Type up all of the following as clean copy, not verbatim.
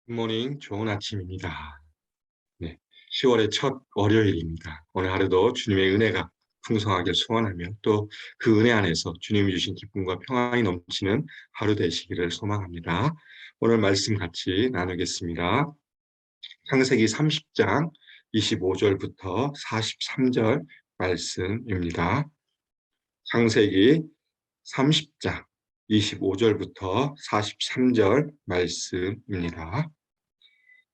굿모닝, 좋은 아침입니다. 네, 10월의 첫 월요일입니다. 오늘 하루도 주님의 은혜가 풍성하게 소원하며 또 그 은혜 안에서 주님이 주신 기쁨과 평안이 넘치는 하루 되시기를 소망합니다. 오늘 말씀 같이 나누겠습니다. 창세기 30장 25절부터 43절 말씀입니다. 창세기 30장 25절부터 43절 말씀입니다.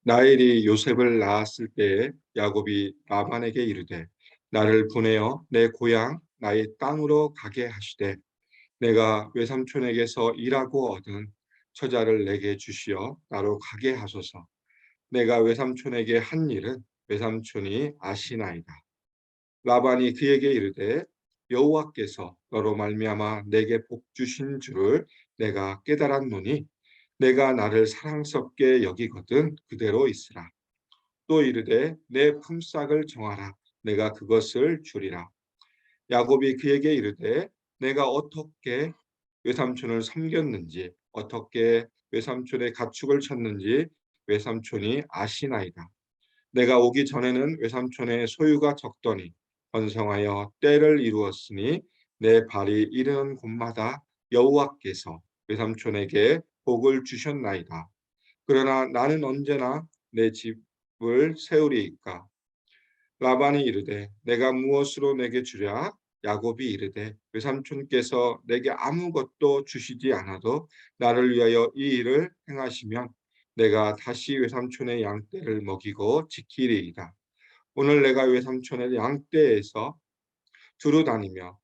라헬이 요셉을 낳았을 때에 야곱이 라반에게 이르되 나를 보내어 내 고향 나의 땅으로 가게 하시되 내가 외삼촌에게서 일하고 얻은 처자를 내게 주시어 나로 가게 하소서. 내가 외삼촌에게 한 일은 외삼촌이 아시나이다. 라반이 그에게 이르되 여호와께서 너로 말미암아 내게 복 주신 줄을 내가 깨달았노니 내가 나를 사랑스럽게 여기거든 그대로 있으라. 또 이르되 내 품삯을 정하라. 내가 그것을 주리라. 야곱이 그에게 이르되 내가 어떻게 외삼촌을 섬겼는지 어떻게 외삼촌의 가축을 쳤는지 외삼촌이 아시나이다. 내가 오기 전에는 외삼촌의 소유가 적더니 번성하여 때를 이루었으니 내 발이 이르는 곳마다 여호와께서 외삼촌에게 복을 주셨나이다. 그러나 나는 언제나 내 집을 세우리이까. 라반이 이르되 내가 무엇으로 내게 주랴? 야곱이 이르되 외삼촌께서 내게 아무것도 주시지 않아도 나를 위하여 이 일을 행하시면 내가 다시 외삼촌의 양떼를 먹이고 지키리이다. 오늘 내가 외삼촌의 양떼에서 두루 다니며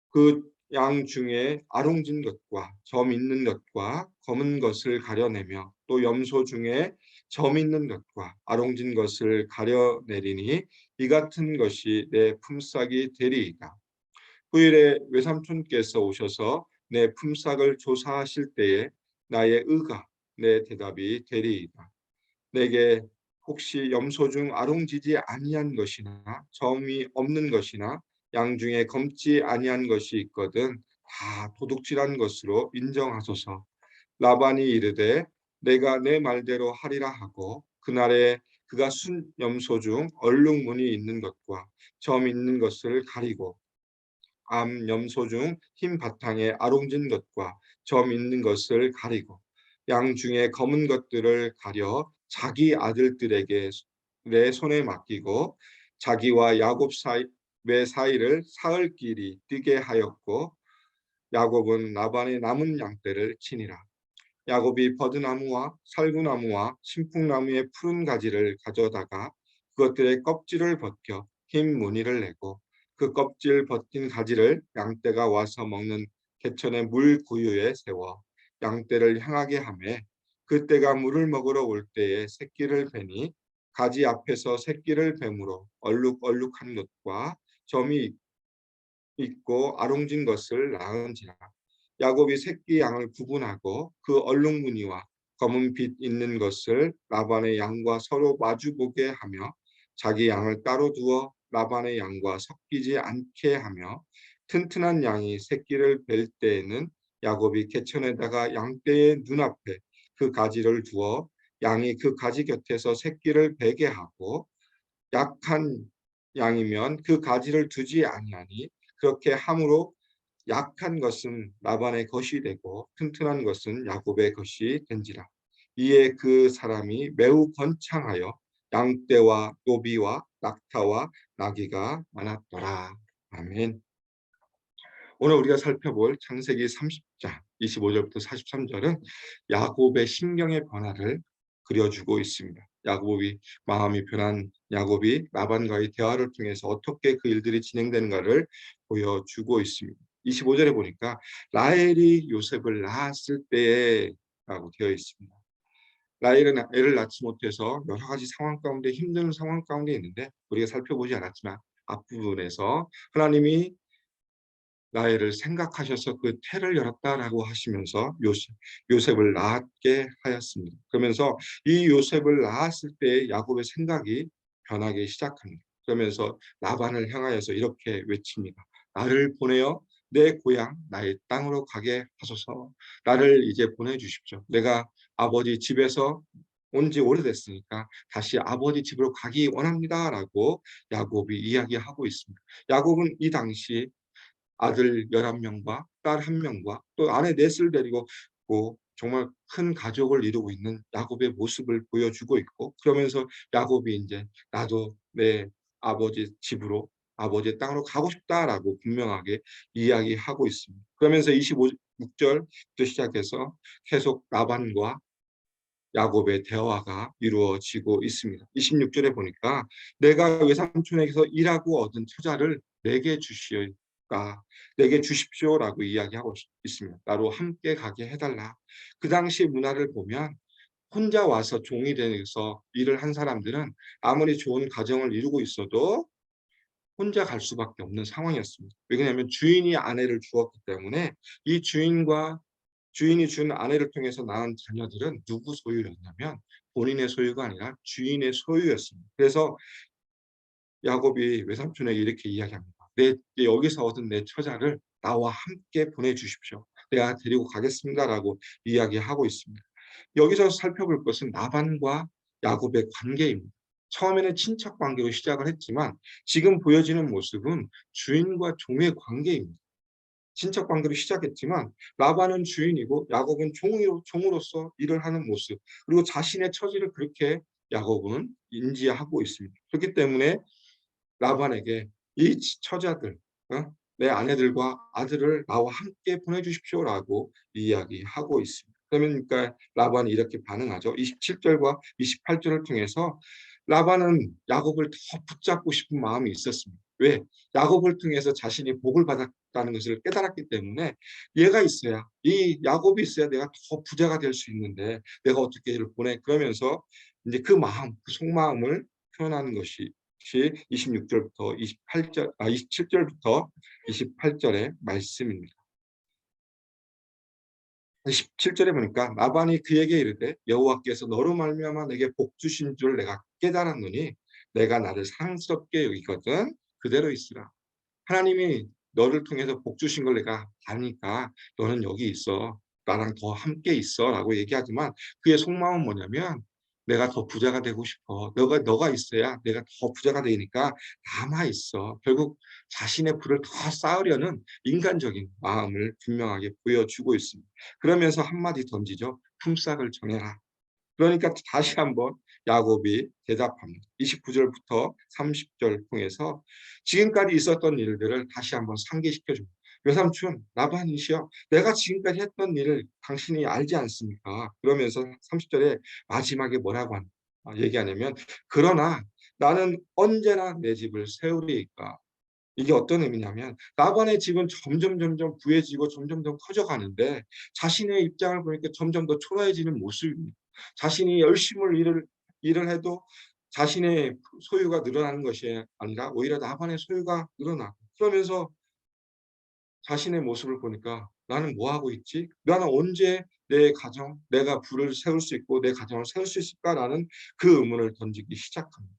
그 양 중에 아롱진 것과 점 있는 것과 검은 것을 가려내며 또 염소 중에 점 있는 것과 아롱진 것을 가려내리니 이 같은 것이 내 품삯이 되리이다. 후일에 외삼촌께서 오셔서 내 품삯을 조사하실 때에 나의 의가 내 대답이 되리이다. 내게 혹시 염소 중 아롱지지 아니한 것이나 점이 없는 것이나 양 중에 검지 아니한 것이 있거든 다 도둑질한 것으로 인정하소서. 라반이 이르되 내가 내 말대로 하리라 하고 그날에 그가 순 염소 중 얼룩무늬 있는 것과 점 있는 것을 가리고 암 염소 중 흰 바탕에 아롱진 것과 점 있는 것을 가리고 양 중에 검은 것들을 가려 자기 아들들에게 내 손에 맡기고 자기와 야곱 사이의 사이를 사흘길이 뛰게 하였고 야곱은 라반의 남은 양떼를 치니라. 야곱이 버드나무와 살구나무와 신풍나무의 푸른 가지를 가져다가 그것들의 껍질을 벗겨 흰 무늬를 내고 그 껍질 벗긴 가지를 양떼가 와서 먹는 개천의 물 구유에 세워 양떼를 향하게 하매 그때가 물을 먹으러 올 때에 새끼를 베니 가지 앞에서 새끼를 뱀으로 얼룩얼룩한 것과 점이 있고 아롱진 것을 낳은지라. 야곱이 새끼 양을 구분하고 그 얼룩무늬와 검은 빛 있는 것을 라반의 양과 서로 마주보게 하며 자기 양을 따로 두어 라반의 양과 섞이지 않게 하며 튼튼한 양이 새끼를 뵐 때에는 야곱이 개천에다가 양떼의 눈앞에 그 가지를 두어 양이 그 가지 곁에서 새끼를 베게 하고 약한 양이면 그 가지를 두지 아니하니 그렇게 함으로 약한 것은 라반의 것이 되고 튼튼한 것은 야곱의 것이 된지라. 이에 그 사람이 매우 번창하여 양떼와 노비와 낙타와 나귀가 많았더라. 아멘. 오늘 우리가 살펴볼 창세기 30장 25절부터 43절은 야곱의 심경의 변화를 그려주고 있습니다. 야곱이 마음이 변한 야곱이 라반과의 대화를 통해서 어떻게 그 일들이 진행되는가를 보여주고 있습니다. 25절에 보니까 라헬이 요셉을 낳았을 때라고 되어 있습니다. 라헬은 애를 낳지 못해서 여러 가지 상황 가운데 힘든 상황 가운데 있는데 우리가 살펴보지 않았지만 앞부분에서 하나님이 라헬을 생각하셔서 그 태를 열었다라고 하시면서 요셉을 낳게 하였습니다. 그러면서 이 요셉을 낳았을 때 야곱의 생각이 변하기 시작합니다. 그러면서 라반을 향하여서 이렇게 외칩니다. 나를 보내어 내 고향 나의 땅으로 가게 하소서. 나를 이제 보내주십시오. 내가 아버지 집에서 온 지 오래됐으니까 다시 아버지 집으로 가기 원합니다라고 야곱이 이야기하고 있습니다. 야곱은 이 당시 아들 11명과 딸 1명과 또 아내 넷을 데리고 정말 큰 가족을 이루고 있는 야곱의 모습을 보여주고 있고, 그러면서 야곱이 이제 "나도 내 아버지 집으로, 아버지의 땅으로 가고 싶다."라고 분명하게 이야기하고 있습니다. 그러면서 26절부터 시작해서 계속 라반과 야곱의 대화가 이루어지고 있습니다. 26절에 보니까 "내가 외삼촌에게서 일하고 얻은 처자를 내게 주시오까 내게 주십시오."라고 이야기하고 있습니다. "나로 함께 가게 해달라." 그 당시 문화를 보면 혼자 와서 종이 돼서 일을 한 사람들은 아무리 좋은 가정을 이루고 있어도 혼자 갈 수밖에 없는 상황이었습니다. 왜냐하면 주인이 아내를 주었기 때문에 이 주인이 준 아내를 통해서 낳은 자녀들은 누구 소유였냐면 본인의 소유가 아니라 주인의 소유였습니다. 그래서 야곱이 외삼촌에게 이렇게 이야기합니다. "내 여기서 얻은 내 처자를 나와 함께 보내주십시오. 내가 데리고 가겠습니다."라고 이야기하고 있습니다. 여기서 살펴볼 것은 라반과 야곱의 관계입니다. 처음에는 친척 관계로 시작을 했지만 지금 보여지는 모습은 주인과 종의 관계입니다. 친척 관계로 시작했지만 라반은 주인이고 야곱은 종으로서 일을 하는 모습, 그리고 자신의 처지를 그렇게 야곱은 인지하고 있습니다. 그렇기 때문에 라반에게 "이 처자들, 내 아내들과 아들을 나와 함께 보내주십시오라고 이야기하고 있습니다. 그러니까 라반이 이렇게 반응하죠. 27절과 28절을 통해서 라반은 야곱을 더 붙잡고 싶은 마음이 있었습니다. 왜? 야곱을 통해서 자신이 복을 받았다는 것을 깨달았기 때문에 얘가 있어야, 이 야곱이 있어야 내가 더 부자가 될 수 있는데 내가 어떻게 얘를 보내? 그러면서 이제 그 마음, 그 속마음을 표현하는 것이 26절부터 27절부터 28절의 말씀입니다. 17절에 보니까 라반이 그에게 이르되 여호와께서 너로 말미암아 내게 복 주신 줄 내가 깨달았노니 내가 나를 사랑스럽게 여기거든 그대로 있으라. 하나님이 너를 통해서 복 주신 걸 내가 아니까 너는 여기 있어. 나랑 더 함께 있어라고 얘기하지만 그의 속마음은 뭐냐면 내가 더 부자가 되고 싶어. 너가 있어야 내가 더 부자가 되니까 남아 있어. 결국 자신의 부를 더 쌓으려는 인간적인 마음을 분명하게 보여주고 있습니다. 그러면서 한마디 던지죠. 품삯을 정해라. 그러니까 다시 한번 야곱이 대답합니다. 29절부터 30절 통해서 지금까지 있었던 일들을 다시 한번 상기시켜 줍니다. "외삼촌 라반이시여, 내가 지금까지 했던 일을 당신이 알지 않습니까?" 그러면서 30절에 마지막에 뭐라고 얘기하냐면 "그러나 나는 언제나 내 집을 세우리이까." 이게 어떤 의미냐면 라반의 집은 점점 부해지고 점점 더 커져가는데 자신의 입장을 보니까 점점 더 초라해지는 모습입니다. 자신이 열심히 일을 해도 자신의 소유가 늘어나는 것이 아니라 오히려 라반의 소유가 늘어나고, 그러면서 자신의 모습을 보니까 '나는 뭐 하고 있지? 나는 언제 내 가정, 내가 부를 세울 수 있고 내 가정을 세울 수 있을까?'라는 그 의문을 던지기 시작합니다.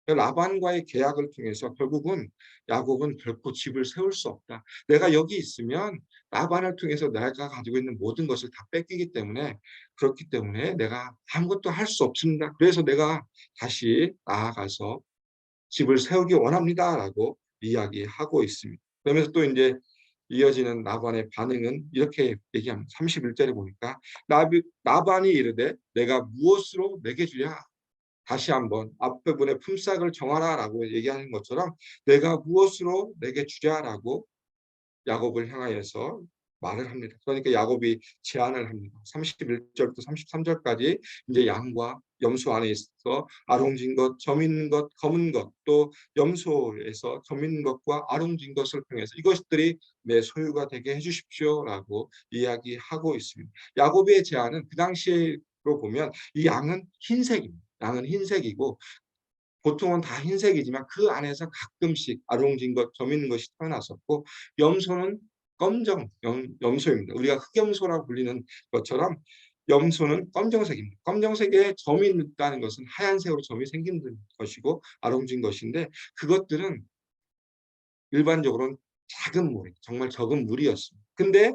라반과의 계약을 통해서 결국은 야곱은 결코 집을 세울 수 없다. 내가 여기 있으면 라반을 통해서 내가 가지고 있는 모든 것을 다 뺏기기 때문에, 그렇기 때문에 내가 아무것도 할 수 없습니다. 그래서 내가 다시 나아가서 집을 세우기 원합니다라고 이야기하고 있습니다. 그러면서 또 이제 이어지는 라반의 반응은 이렇게 얘기합니다. 31절에 보니까 라반이 이르되 내가 무엇으로 내게 주랴? 다시 한번 앞에 분의 품삯을 정하라라고 얘기하는 것처럼 내가 무엇으로 내게 주랴라고 야곱을 향하여서 말을 합니다. 그러니까 야곱이 제안을 합니다. 31절부터 33절까지 이제 양과 염소 안에 있어 아롱진 것, 점 있는 것, 검은 것, 또 염소에서 점 있는 것과 아롱진 것을 통해서 이것들이 내 소유가 되게 해주십시오라고 이야기하고 있습니다. 야곱의 제안은 그 당시로 보면 이 양은 흰색입니다. 양은 흰색이고 보통은 다 흰색이지만 그 안에서 가끔씩 아롱진 것, 점 있는 것이 태어났었고, 염소는 검정 염소입니다. 우리가 흑염소라고 불리는 것처럼 염소는 검정색입니다. 검정색에 점이 있다는 것은 하얀색으로 점이 생긴 것이고 아롱진 것인데, 그것들은 일반적으로는 작은 무리, 정말 적은 무리였습니다. 근데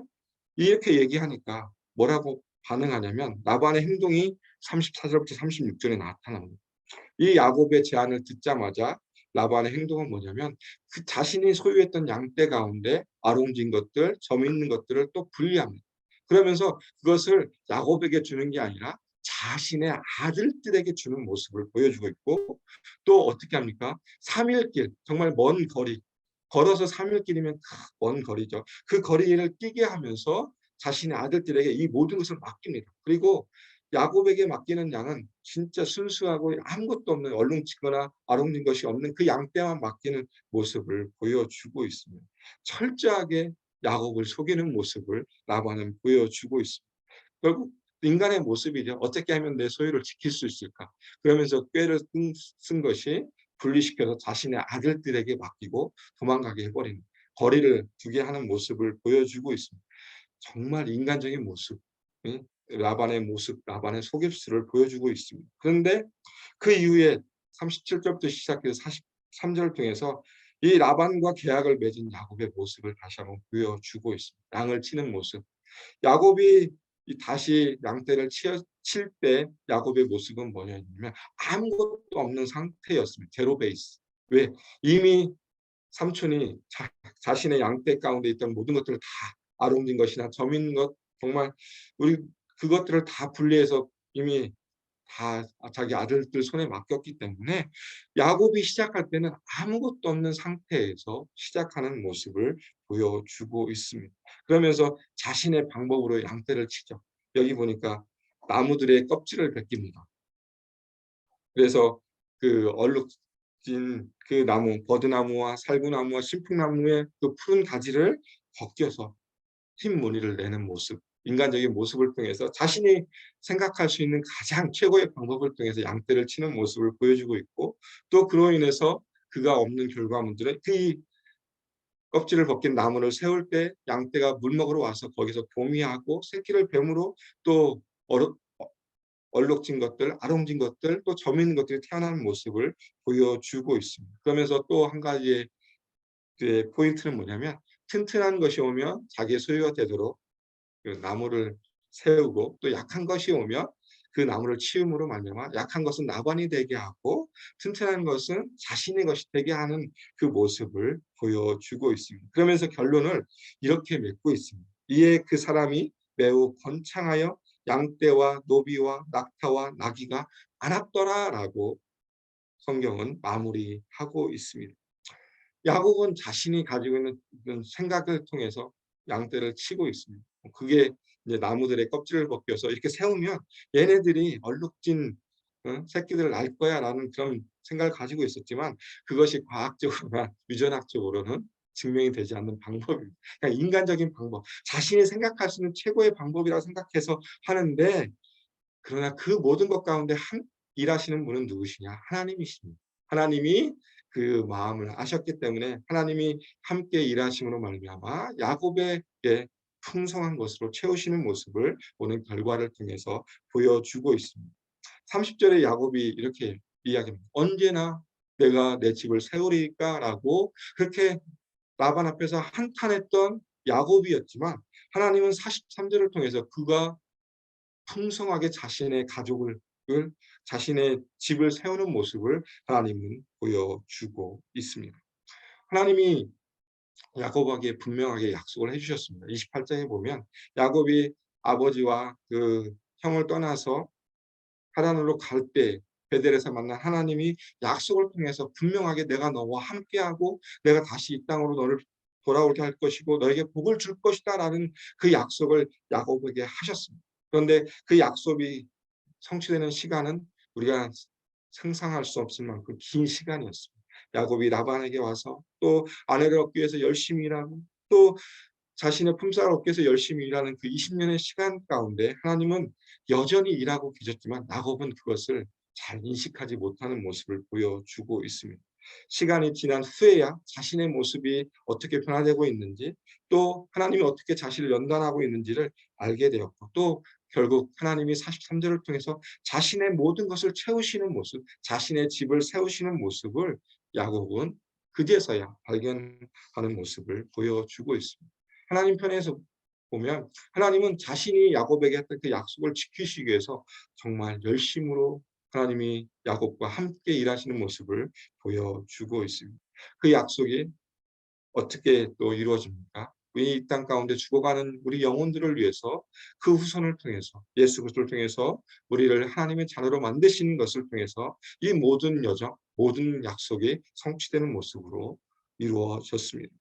이렇게 얘기하니까 뭐라고 반응하냐면 라반의 행동이 34절부터 36절에 나타납니다. 이 야곱의 제안을 듣자마자 라반의 행동은 뭐냐면 그 자신이 소유했던 양떼 가운데 아롱진 것들, 점 있는 것들을 또 분리합니다. 그러면서 그것을 야곱에게 주는 게 아니라 자신의 아들들에게 주는 모습을 보여주고 있고, 또 어떻게 합니까? 3일 길, 정말 먼 거리, 걸어서 3일 길이면 먼 거리죠. 그 거리를 뛰게 하면서 자신의 아들들에게 이 모든 것을 맡깁니다. 그리고 야곱에게 맡기는 양은 진짜 순수하고 아무것도 없는, 얼룩지거나 아롱진 것이 없는 그 양떼만 맡기는 모습을 보여주고 있습니다. 철저하게 야곱을 속이는 모습을 라반은 보여주고 있습니다. 결국 인간의 모습이죠. 어떻게 하면 내 소유를 지킬 수 있을까? 그러면서 꾀를 쓴 것이 분리시켜서 자신의 아들들에게 맡기고 도망가게 해버리는, 거리를 두게 하는 모습을 보여주고 있습니다. 정말 인간적인 모습, 라반의 모습, 라반의 속임수를 보여주고 있습니다. 그런데 그 이후에 37절부터 시작해서 43절을 통해서 이 라반과 계약을 맺은 야곱의 모습을 다시 한번 보여주고 있습니다. 양을 치는 모습. 야곱이 다시 양떼를 칠 때 야곱의 모습은 뭐냐면 아무것도 없는 상태였습니다. 제로 베이스. 왜? 이미 삼촌이 자신의 양떼 가운데 있던 모든 것들을 다, 아롱진 것이나 점인 것, 정말 우리 그것들을 다 분리해서 이미 다 자기 아들들 손에 맡겼기 때문에 야곱이 시작할 때는 아무것도 없는 상태에서 시작하는 모습을 보여주고 있습니다. 그러면서 자신의 방법으로 양떼를 치죠. 여기 보니까 나무들의 껍질을 벗깁니다. 그래서 그 얼룩진 그 나무, 버드나무와 살구나무와 신풍나무의 그 푸른 가지를 벗겨서 흰 무늬를 내는 모습, 인간적인 모습을 통해서 자신이 생각할 수 있는 가장 최고의 방법을 통해서 양떼를 치는 모습을 보여주고 있고, 또 그로 인해서 그가 얻는 결과물들은 그 껍질을 벗긴 나무를 세울 때 양떼가 물 먹으러 와서 거기서 보미하고 새끼를 뱀으로, 또 얼룩진 것들, 아롱진 것들, 또 점 있는 것들이 태어나는 모습을 보여주고 있습니다. 그러면서 또 한 가지의 포인트는 뭐냐면, 튼튼한 것이 오면 자기의 소유가 되도록 그 나무를 세우고, 또 약한 것이 오면 그 나무를 치움으로 말미암아 약한 것은 나반이 되게 하고 튼튼한 것은 자신의 것이 되게 하는 그 모습을 보여주고 있습니다. 그러면서 결론을 이렇게 맺고 있습니다. 이에 그 사람이 매우 번창하여 양떼와 노비와 낙타와 나귀가 많았더라라고 성경은 마무리하고 있습니다. 야곱은 자신이 가지고 있는 생각을 통해서 양떼를 치고 있습니다. 그게 이제 나무들의 껍질을 벗겨서 이렇게 세우면 얘네들이 얼룩진 새끼들을 낳을 거야라는 그런 생각을 가지고 있었지만, 그것이 과학적으로나 유전학적으로는 증명이 되지 않는 방법입니다. 그냥 인간적인 방법, 자신이 생각할 수 있는 최고의 방법이라고 생각해서 하는데, 그러나 그 모든 것 가운데 일하시는 분은 누구시냐? 하나님이십니다. 하나님이 그 마음을 아셨기 때문에 하나님이 함께 일하심으로 말미암아 야곱에게 풍성한 것으로 채우시는 모습을 오늘 결과를 통해서 보여주고 있습니다. 30절에 야곱이 이렇게 이야기합니다. 언제나 내가 내 집을 세우리까라고 그렇게 라반 앞에서 한탄했던 야곱이었지만, 하나님은 43절을 통해서 그가 풍성하게 자신의 가족을, 자신의 집을 세우는 모습을 하나님은 보여주고 있습니다. 하나님이 야곱에게 분명하게 약속을 해주셨습니다. 28장에 보면 야곱이 아버지와 그 형을 떠나서 하란으로 갈 때 베델에서 만난 하나님이 약속을 통해서 분명하게 내가 너와 함께하고 내가 다시 이 땅으로 너를 돌아오게 할 것이고 너에게 복을 줄 것이다 라는 그 약속을 야곱에게 하셨습니다. 그런데 그 약속이 성취되는 시간은 우리가 상상할 수 없을 만큼 긴 시간이었습니다. 야곱이 라반에게 와서 또 아내를 얻기 위해서 열심히 일하고, 또 자신의 품삯을 얻기 위해서 열심히 일하는 그 20년의 시간 가운데 하나님은 여전히 일하고 계셨지만 야곱은 그것을 잘 인식하지 못하는 모습을 보여주고 있습니다. 시간이 지난 후에야 자신의 모습이 어떻게 변화되고 있는지, 또 하나님이 어떻게 자신을 연단하고 있는지를 알게 되었고, 또 결국 하나님이 43절을 통해서 자신의 모든 것을 채우시는 모습, 자신의 집을 세우시는 모습을 야곱은 그제서야 발견하는 모습을 보여주고 있습니다. 하나님 편에서 보면 하나님은 자신이 야곱에게 했던 그 약속을 지키시기 위해서 정말 열심으로 하나님이 야곱과 함께 일하시는 모습을 보여주고 있습니다. 그 약속이 어떻게 또 이루어집니까? 우리 이 땅 가운데 죽어가는 우리 영혼들을 위해서 그 후손을 통해서 예수 그리스도를 통해서 우리를 하나님의 자녀로 만드시는 것을 통해서 이 모든 여정, 모든 약속이 성취되는 모습으로 이루어졌습니다.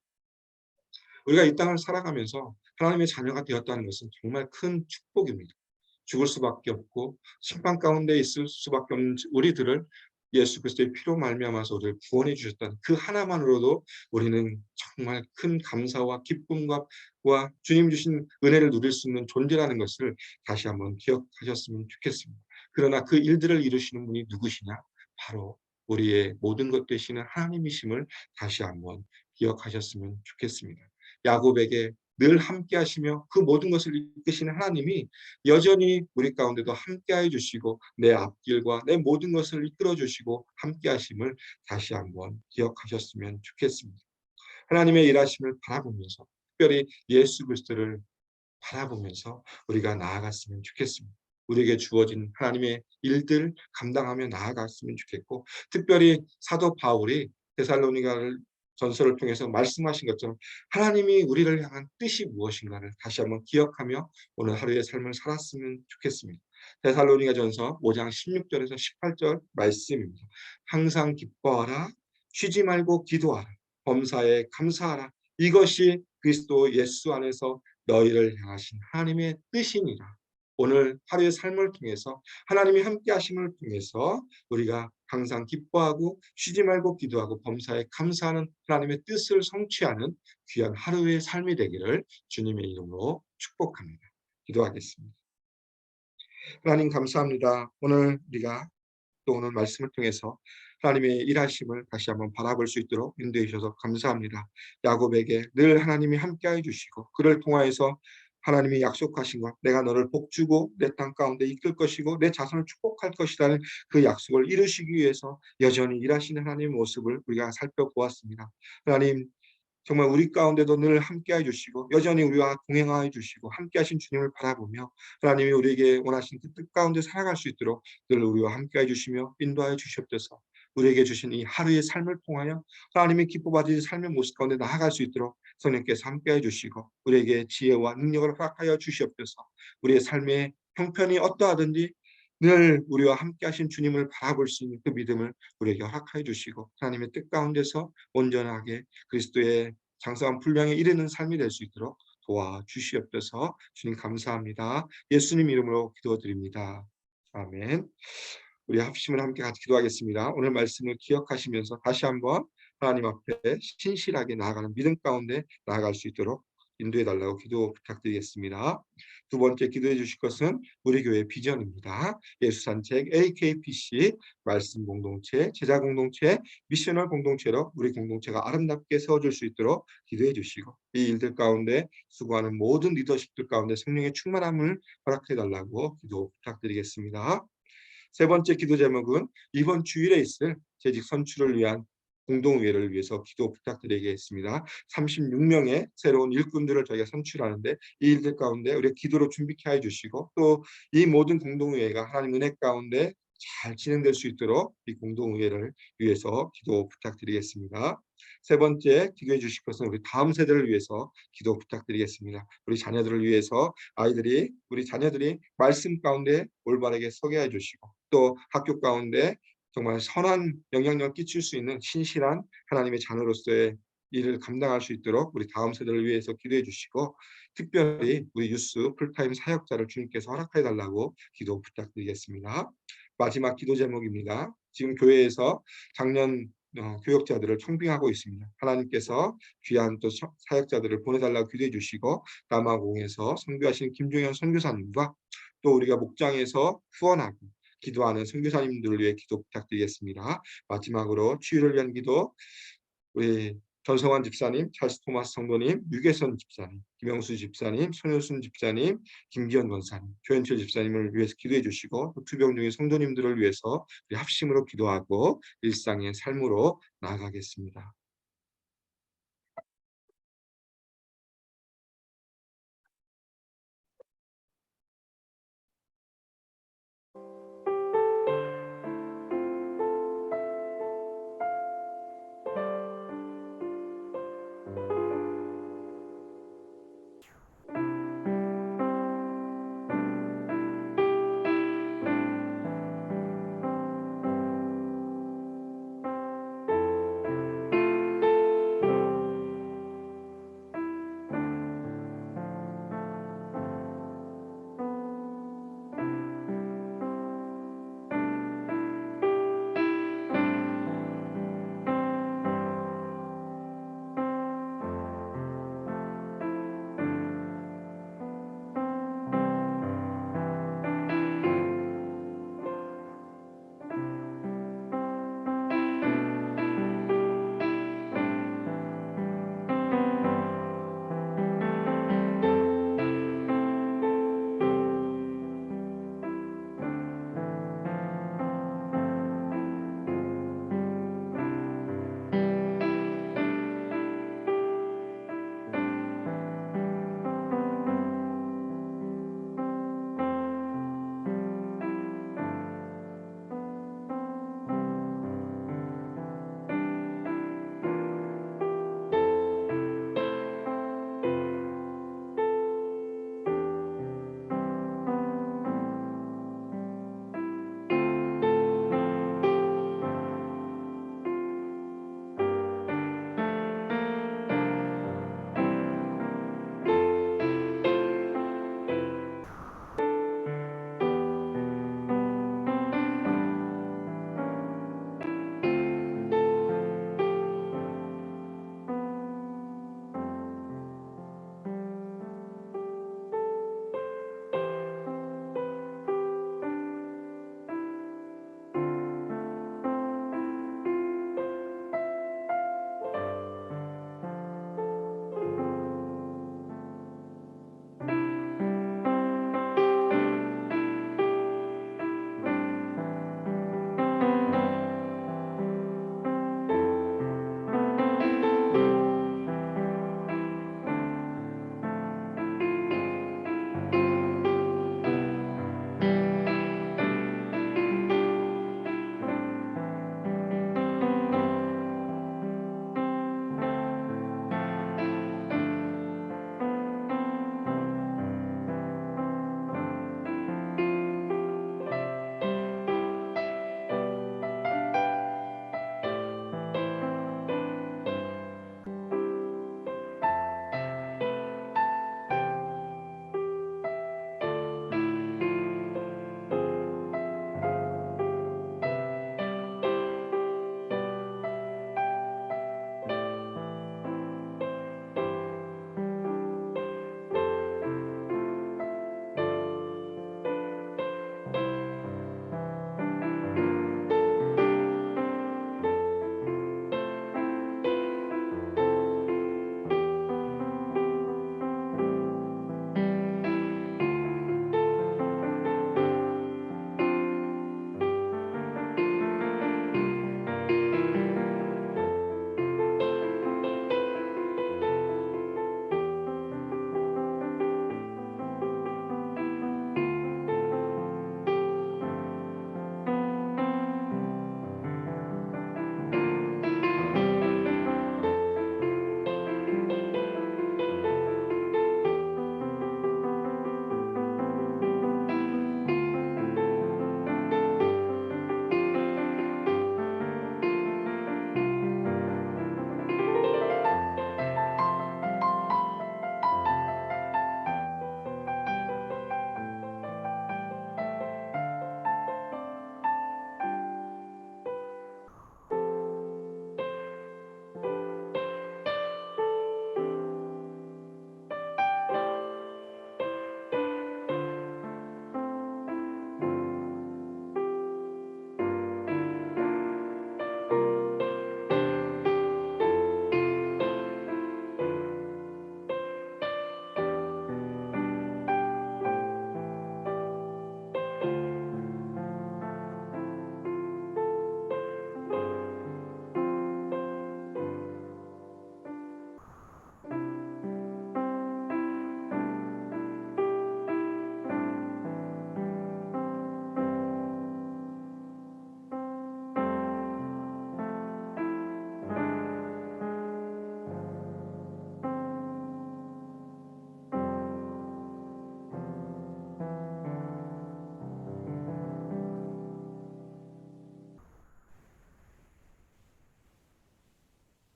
우리가 이 땅을 살아가면서 하나님의 자녀가 되었다는 것은 정말 큰 축복입니다. 죽을 수밖에 없고 심판 가운데 있을 수밖에 없는 우리들을 예수 그리스도의 피로 말미암아서 우리를 구원해 주셨다는 그 하나만으로도 우리는 정말 큰 감사와 기쁨과 주님 주신 은혜를 누릴 수 있는 존재라는 것을 다시 한번 기억하셨으면 좋겠습니다. 그러나 그 일들을 이루시는 분이 누구시냐? 바로 우리의 모든 것 되시는 하나님이심을 다시 한번 기억하셨으면 좋겠습니다. 야곱에게 늘 함께 하시며 그 모든 것을 이끄시는 하나님이 여전히 우리 가운데도 함께해 주시고 내 앞길과 내 모든 것을 이끌어 주시고 함께 하심을 다시 한번 기억하셨으면 좋겠습니다. 하나님의 일하심을 바라보면서 특별히 예수 그리스도를 바라보면서 우리가 나아갔으면 좋겠습니다. 우리에게 주어진 하나님의 일들 감당하며 나아갔으면 좋겠고, 특별히 사도 바울이 데살로니가를 전서를 통해서 말씀하신 것처럼 하나님이 우리를 향한 뜻이 무엇인가를 다시 한번 기억하며 오늘 하루의 삶을 살았으면 좋겠습니다. 데살로니가 전서 5장 16절에서 18절 말씀입니다. 항상 기뻐하라, 쉬지 말고 기도하라, 범사에 감사하라. 이것이 그리스도 예수 안에서 너희를 향하신 하나님의 뜻이니라. 오늘 하루의 삶을 통해서 하나님이 함께 하심을 통해서 우리가 항상 기뻐하고 쉬지 말고 기도하고 범사에 감사하는 하나님의 뜻을 성취하는 귀한 하루의 삶이 되기를 주님의 이름으로 축복합니다. 기도하겠습니다. 하나님 감사합니다. 오늘 우리가 또 오늘 말씀을 통해서 하나님의 일하심을 다시 한번 바라볼 수 있도록 인도해 주셔서 감사합니다. 야곱에게 늘 하나님이 함께해 주시고 그를 통하여서 하나님이 약속하신 것, 내가 너를 복주고 내 땅 가운데 이끌 것이고 내 자손을 축복할 것이라는 그 약속을 이루시기 위해서 여전히 일하시는 하나님의 모습을 우리가 살펴보았습니다. 하나님, 정말 우리 가운데도 늘 함께해 주시고 여전히 우리와 동행하여 주시고 함께하신 주님을 바라보며 하나님이 우리에게 원하신 그 뜻 가운데 살아갈 수 있도록 늘 우리와 함께해 주시며 인도하여 주시옵소서. 우리에게 주신 이 하루의 삶을 통하여 하나님이 기뻐 받으신 삶의 모습 가운데 나아갈 수 있도록 성령께서 함께해 주시고 우리에게 지혜와 능력을 허락하여 주시옵소서. 우리의 삶의 형편이 어떠하든지 늘 우리와 함께하신 주님을 바라볼 수 있는 그 믿음을 우리에게 허락하여 주시고 하나님의 뜻 가운데서 온전하게 그리스도의 장성한 분량에 이르는 삶이 될 수 있도록 도와주시옵소서. 주님 감사합니다. 예수님 이름으로 기도드립니다. 아멘. 우리 합심을 함께 같이 기도하겠습니다. 오늘 말씀을 기억하시면서 다시 한번 하나님 앞에 신실하게 나아가는 믿음 가운데 나아갈 수 있도록 인도해 달라고 기도 부탁드리겠습니다. 두 번째 기도해 주실 것은 우리 교회 비전입니다. 예수산책 AKPC 말씀 공동체, 제자 공동체, 미셔널 공동체로 우리 공동체가 아름답게 세워질 수 있도록 기도해 주시고 이 일들 가운데 수고하는 모든 리더십들 가운데 성령의 충만함을 허락해 달라고 기도 부탁드리겠습니다. 세 번째 기도 제목은 이번 주일에 있을 재직 선출을 위한 공동의회를 위해서 기도 부탁드리겠습니다. 36명의 새로운 일꾼들을 저희가 선출하는데 이 일들 가운데 우리 기도로 준비케 해주시고 또 이 모든 공동의회가 하나님 은혜 가운데 잘 진행될 수 있도록 이 공동의회를 위해서 기도 부탁드리겠습니다. 세 번째 기도해 주실 것은 우리 다음 세대를 위해서 기도 부탁드리겠습니다. 우리 자녀들을 위해서 우리 자녀들이 말씀 가운데 올바르게 서게 해주시고 또 학교 가운데 정말 선한 영향력을 끼칠 수 있는 신실한 하나님의 자녀로서의 일을 감당할 수 있도록 우리 다음 세대를 위해서 기도해 주시고 특별히 우리 유스 풀타임 사역자를 주님께서 허락해 달라고 기도 부탁드리겠습니다. 마지막 기도 제목입니다. 지금 교회에서 작년 교역자들을 청빙하고 있습니다. 하나님께서 귀한 또 사역자들을 보내달라고 기도해 주시고 남아공에서 선교하신 김종현 선교사님과 또 우리가 목장에서 후원하고 기도하는 선교사님들을 위해 기도 부탁드리겠습니다. 마지막으로 치유를 위한 기도 우리 전성환 집사님, 찰스 토마스 성도님, 유계선 집사님, 김영수 집사님, 손효순 집사님, 김기현 권사님, 조현철 집사님을 위해서 기도해 주시고 투병 중인 성도님들을 위해서 우리 합심으로 기도하고 일상의 삶으로 나아가겠습니다.